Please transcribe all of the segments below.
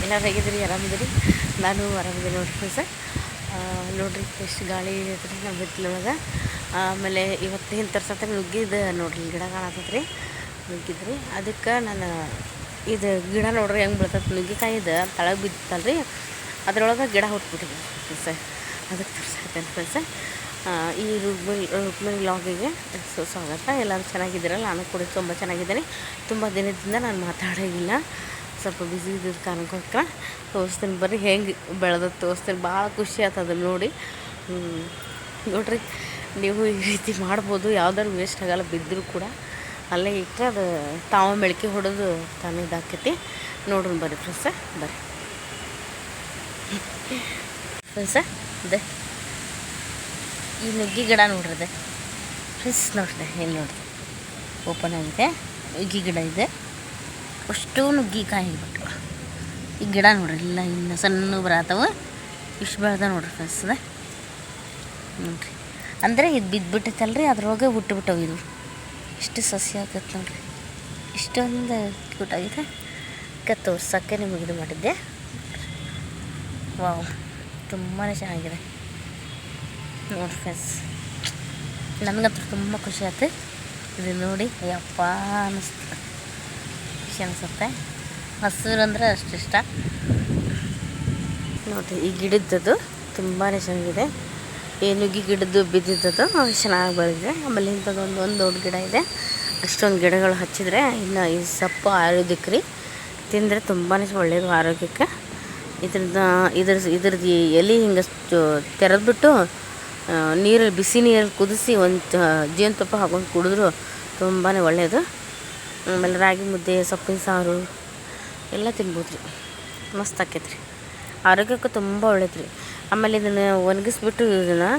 ಎಲ್ಲರೂ ಹೇಗಿದ್ದೀರಿ? ಆರಾಮಿದ್ದೀರಿ? ನಾನು ಆರಾಮಿದ್ದೀನಿ ನೋಡ್ರಿ ಸರ್. ನೋಡಿರಿ ಎಷ್ಟು ಗಾಳಿ ಐತ್ರಿ ನಮ್ಮ ಬಿತ್ತಲೊಳಗೆ. ಆಮೇಲೆ ಇವತ್ತೇನು ತರ್ಸತ್ತೆ ನುಗ್ಗಿದ್ದು ನೋಡ್ರಿ, ಗಿಡ ಕಾಣತ್ತೈತ್ರಿ, ನುಗ್ಗಿದ್ರಿ. ಅದಕ್ಕೆ ನಾನು ಇದು ಗಿಡ ನೋಡ್ರಿ ಹೆಂಗೆ ಬೀಳ್ತೈತೆ, ನುಗ್ಗಿಕಾಯಿದು ತಳಗೆ ಬಿತ್ತಲ್ರಿ, ಅದರೊಳಗೆ ಗಿಡ ಹುಟ್ಬಿಟ್ಟಿದೆ ಸರ್. ಅದಕ್ಕೆ ತರ್ಸತ್ತೇನೆ ಫ್ರೆಂಡ್ಸ್. ಈ ರುಕ್ಮಿಣಿ ವ್ಲಾಗಿಗೆ ಸ್ವಾಗತ. ಎಲ್ಲರೂ ಚೆನ್ನಾಗಿದ್ದೀರಲ್ಲ? ನಾನು ಕೂಡ ತುಂಬ ಚೆನ್ನಾಗಿದ್ದೀನಿ. ತುಂಬ ದಿನದಿಂದ ನಾನು ಮಾತಾಡೋಂಗಿಲ್ಲ, ಸ್ವಲ್ಪ ಬ್ಯುಸಿ ಇದ್ದಿದ್ದು ಕಾರಣಕ್ಕೋಸ್ಕರ ತೋರಿಸ್ತೀನಿ ಬರ್ರಿ, ಹೆಂಗೆ ಬೆಳೆದ ತೋರಿಸ್ತೀನಿ. ಭಾಳ ಖುಷಿ ಆಗ್ತದೆ ನೋಡಿ. ನೋಡಿರಿ, ನೀವು ಈ ರೀತಿ ಮಾಡ್ಬೋದು, ಯಾವ್ದಾದ್ರು ವೇಸ್ಟ್ ಆಗಲ್ಲ. ಬಿದ್ದರೂ ಕೂಡ ಅಲ್ಲೇ ಇಟ್ಟರೆ ಅದು ತಾವ ಮೆಳಕೆ ಹೊಡೆದು ತಾನೇ ಇದಾಕೈತಿ. ನೋಡ್ರಿ ಬರ್ರಿ ಫ್ರೆಂಡ್ಸ, ಬರ್ರಿ ಫ್ರೆಂಡ್ಸ. ಅದೇ ಈ ನುಗ್ಗಿ ಗಿಡ ನೋಡ್ರಿ ಫ್ರೆಂಡ್ಸ್, ನೋಡ್ರಿ ಏನು ನೋಡ್ರಿ ಓಪನ್ ಆಗಿದೆ. ನುಗ್ಗಿ ಗಿಡ ಇದೆ, ಅಷ್ಟು ನುಗ್ಗಿಕಾಯಿ ಆಗಿಬಿಟ್ಟು. ಈ ಗಿಡ ನೋಡ್ರಿ ಇಲ್ಲ ಇನ್ನು ಸಣ್ಣ ಬರತ್ತವ, ಇಷ್ಟು ಬೆಳೆದ ನೋಡ್ರಿ ಫ್ರೆಂಡ್ಸ್. ಅದ ನೋಡ್ರಿ, ಅಂದರೆ ಇದು ಬಿದ್ದುಬಿಟ್ಟೈತಲ್ರಿ, ಅದ್ರೊಳಗೆ ಹುಟ್ಟುಬಿಟ್ಟವು. ಇದು ಇಷ್ಟು ಸಸ್ಯ ಆಗತ್ತೆ ನೋಡ್ರಿ, ಇಷ್ಟೊಂದು ಕ್ಯೂಟಾಗಿದೆ. ತೋರ್ಸೋಕ್ಕೆ ನಿಮಗೆ ಇದು ಮಾಡಿದ್ದೆ. ವಾವ್, ತುಂಬಾ ಚೆನ್ನಾಗಿದೆ ನೋಡ್ರಿ ಫ್ರೆಂಡ್ಸ್. ನನಗಂತೂ ತುಂಬ ಖುಷಿ ಆಯ್ತು ಇದು ನೋಡಿ. ಯಪ್ಪ ಅನ್ನಿಸ್ತು, ಖುಷಿ ಅನಿಸುತ್ತೆ. ಹಸಿರು ಅಂದರೆ ಅಷ್ಟು ಇಷ್ಟ ನೋಡಿರಿ. ಈ ಗಿಡದ್ದು ತುಂಬಾ ಚೆನ್ನಾಗಿದೆ. ಈ ನುಗ್ಗಿ ಗಿಡದ್ದು ಬಿದ್ದಿದ್ದದು ಚೆನ್ನಾಗಿ ಬೆಳೆದಿದೆ. ಆಮೇಲೆ ಇಂಥದ್ದು ಒಂದು ದೊಡ್ಡ ಗಿಡ ಇದೆ. ಅಷ್ಟೊಂದು ಗಿಡಗಳು ಹಚ್ಚಿದರೆ ಇನ್ನು ಈ ಸೊಪ್ಪು ಆರೋಗ್ಯಕ್ಕೆ ರೀ, ತಿಂದರೆ ತುಂಬಾ ಒಳ್ಳೆಯದು ಆರೋಗ್ಯಕ್ಕೆ. ಇದ್ರದ್ದು ಎಲೆ ಹಿಂಗೆ ತೆರೆದ್ಬಿಟ್ಟು ನೀರಲ್ಲಿ ಬಿಸಿ ನೀರಲ್ಲಿ ಕುದಿಸಿ ಒಂದು ಜೇನುತುಪ್ಪ ಹಾಕೊಂಡು ಕುಡಿದ್ರು ತುಂಬಾ ಒಳ್ಳೆಯದು. ಆಮೇಲೆ ರಾಗಿ ಮುದ್ದೆ, ಸೊಪ್ಪಿನ ಸಾರು ಎಲ್ಲ ತಿನ್ಬೋದು ರೀ, ಮಸ್ತ್ ಆಕೈತೆ ರೀ, ಆರೋಗ್ಯಕ್ಕೂ ತುಂಬ ಒಳ್ಳೇದು ರೀ. ಆಮೇಲೆ ಇದನ್ನು ಒಣಗಿಸ್ಬಿಟ್ಟು ಇದನ್ನು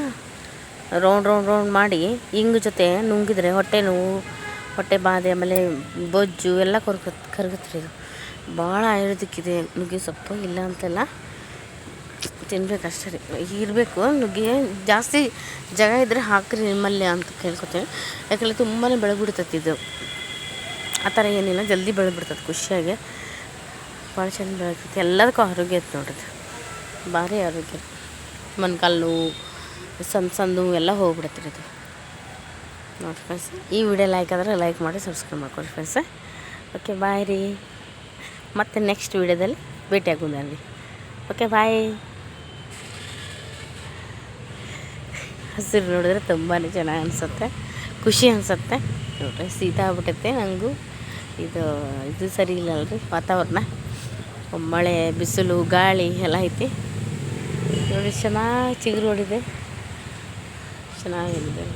ರೌಂಡ್ ಮಾಡಿ ಹಿಂಗೆ ಜೊತೆ ನುಂಗಿದ್ರೆ ಹೊಟ್ಟೆ ನೋವು, ಹೊಟ್ಟೆ ಬಾಧೆ, ಆಮೇಲೆ ಬೊಜ್ಜು ಎಲ್ಲ ಕರಗುತ್ತೆ ರೀ. ಇದು ಭಾಳ ಆಯುರ್ವೇದಿಕ್ಕಿದೆ ನುಗ್ಗೆ ಸೊಪ್ಪು, ಇಲ್ಲ ಅಂತೆಲ್ಲ, ತಿನ್ಬೇಕಷ್ಟೇ ರೀ. ಇರಬೇಕು ನುಗ್ಗೆ, ಜಾಸ್ತಿ ಜಾಗ ಇದ್ದರೆ ಹಾಕ್ರಿ ನಿಮ್ಮಲ್ಲಿ ಅಂತ ಕೇಳ್ಕೊತೀನಿ. ಯಾಕಂದರೆ ತುಂಬಾ ಬೆಳೆದ್ಬಿಡ್ತೈತಿ ಇದು. ಆ ಥರ ಏನಿಲ್ಲ, ಜಲ್ದಿ ಬೆಳೆದ್ಬಿಡ್ತದೆ ಖುಷಿಯಾಗಿ, ಭಾಳ ಚೆಂದ ಬೆಳೆತೈತಿ. ಎಲ್ಲದಕ್ಕೂ ಆರೋಗ್ಯ ಐತೆ ನೋಡ್ರಿ, ಭಾರಿ ಆರೋಗ್ಯ. ಮೊಣಕಾಲು ನೋವು, ಸಣ್ಣ ಎಲ್ಲ ಹೋಗ್ಬಿಡತ್ತೆ ರೀ ಇದು ನೋಡಿರಿ ಫ್ರೆಂಡ್ಸ್. ಈ ವಿಡಿಯೋ ಲೈಕ್ ಆದರೆ ಲೈಕ್ ಮಾಡಿ, ಸಬ್ಸ್ಕ್ರೈಬ್ ಮಾಡ್ಕೊಡಿ ಫ್ರೆಂಡ್ಸ್. ಓಕೆ, ಬಾಯ್ ರೀ. ಮತ್ತು ನೆಕ್ಸ್ಟ್ ವಿಡಿಯೋದಲ್ಲಿ ಭೇಟಿಯಾಗೋಣ. ಓಕೆ, ಬಾಯ್. ಹಸಿರು ನೋಡಿದ್ರೆ ತುಂಬಾ ಚೆನ್ನಾಗಿ ಅನಿಸುತ್ತೆ, ಖುಷಿ ಅನಿಸುತ್ತೆ ನೋಡ್ರಿ. ಶೀತ ಆಗ್ಬಿಟ್ಟೈತೆ ನನಗೂ. ಇದು ಸರಿ ಇಲ್ಲ ಅಲ್ರಿ ವಾತಾವರಣ, ಮಳೆ, ಬಿಸಿಲು, ಗಾಳಿ ಎಲ್ಲ ಐತಿ ನೋಡಿ. ಚೆನ್ನಾಗಿ ಚಿಗುರು ಹೊಡಿದೆ, ಚೆನ್ನಾಗಿದೆ.